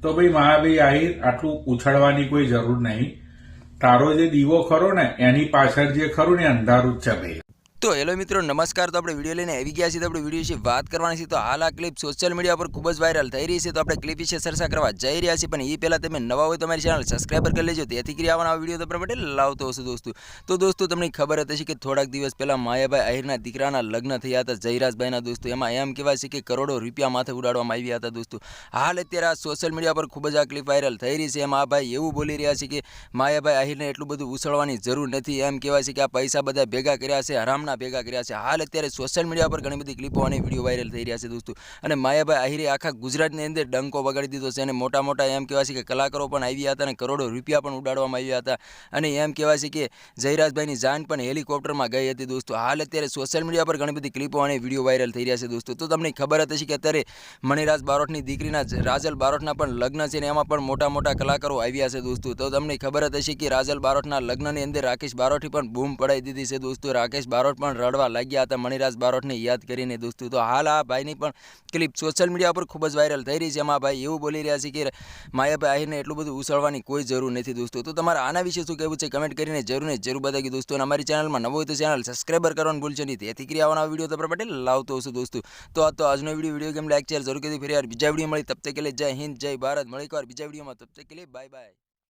તો ભાઈ મહાભાઈ આહિર આટલું ઉછળવાની કોઈ જરૂર નહીં. તારો જે દીવો ખરો ને એની પાછળ જે ખરું ને અંધારું જ છે ભાઈ. તો હેલો મિત્રો નમસ્કાર. તો આપણે વિડીયો લઈને આવી ગયા છીએ. તો આપણે વિડીયો વિશે વાત કરવાની છે. તો હાલ આ ક્લિપ સોશિયલ મીડિયા પર ખૂબ જ વાયરલ થઈ રહી છે. તો આપણે ક્લિપ વિશે ચર્ચા કરવા જઈ રહ્યા છીએ. પણ એ પહેલાં તમે નવા હોય તો અમારી ચેનલ સબસ્ક્રાઈબર કરી લેજો. તેથી કરી આવવાના વિડીયો તમારા માટે લાવતો હશે દોસ્તો. તો દોસ્તો તમને ખબર હતી કે થોડાક દિવસ પહેલાં માયાભાઈ આહિરના દીકરાના લગ્ન થયા હતા જયરાજભાઈના દોસ્તો. એમાં એમ કહેવાય છે કે કરોડો રૂપિયા માથે ઉડાડવામાં આવ્યા હતા દોસ્તો. હાલ અત્યારે આ સોશિયલ મીડિયા પર ખૂબ જ આ ક્લિપ વાયરલ થઈ રહી છે. એમાં આ ભાઈ એવું બોલી રહ્યા છે કે માયાભાઈ આહિરને એટલું બધું ઉછળવાની જરૂર નથી. એમ કહેવાય છે કે આ પૈસા બધા ભેગા કર્યા છે, હરામના ભેગા કર્યા છે. હાલ અત્યારે સોશિયલ મીડિયા પર ઘણી બધી ક્લિપો અને વિડીયો વાયરલ થઈ રહ્યા છે દોસ્તો. અને માયાભાઈ આહિરે આખા ગુજરાતની અંદર ડંકો વગાડી દીધો છે. અને મોટા મોટા એમ કહેવાય છે કે કલાકારો પણ આવ્યા હતા અને કરોડો રૂપિયા પણ ઉડાડવામાં આવ્યા હતા. અને એમ કહેવાય છે કે જયરાજભાઈની જાન પણ હેલિકોપ્ટરમાં ગઈ હતી દોસ્તો. હાલ અત્યારે સોશિયલ મીડિયા પર ઘણી બધી ક્લિપો અને વિડીયો વાયરલ થઈ રહ્યા છે દોસ્તો. તો તમને ખબર હતી કે અત્યારે મણિરાજ બારોટની દીકરીના રાજલ બારોટના પણ લગ્ન છે અને એમાં પણ મોટા મોટા કલાકારો આવ્યા છે દોસ્તો. તો તમને ખબર હતી કે રાજલ બારોટના લગ્નની અંદર રાકેશ બારોટે પણ બૂમ પડાવી દીધી છે દોસ્તો. રાકેશ બારોટ પણ રડવા લાગ્યા હતા મણિરાજ બારોટને યાદ કરીને દોસ્તો. તો હાલ આ ભાઈની પણ ક્લિપ સોશિયલ મીડિયા પર ખૂબ જ વાયરલ થઈ રહી છે. એમાં ભાઈ એવું બોલી રહ્યા છે કે માયાભાઈ આહિરને એટલું બધું ઉછળવાની કોઈ જરૂર નથી દોસ્તો. તો તમારે આના વિશે શું કહેવું છે કમેન્ટ કરીને જરૂર બતાવી દોસ્તો. અને અમારી ચેનલમાં નવો હોય તો ચેનલ સબસ્ક્રાઈબર કરવાનું ભૂલશો નહીં. તેથી કરી આવવાના વિડીયો તમારા માટે લાવતો હશું દોસ્તો. તો આજનો વિડીયો ગેમ લાઈક શેર જરૂર કરી ફરી યાર બીજા વિડીયો મળી તબ તક કે लिए જય હિન્દ જય ભારત. મળી એકવાર બીજા વિડીયોમાં તબ તક કે लिए બાય બાય.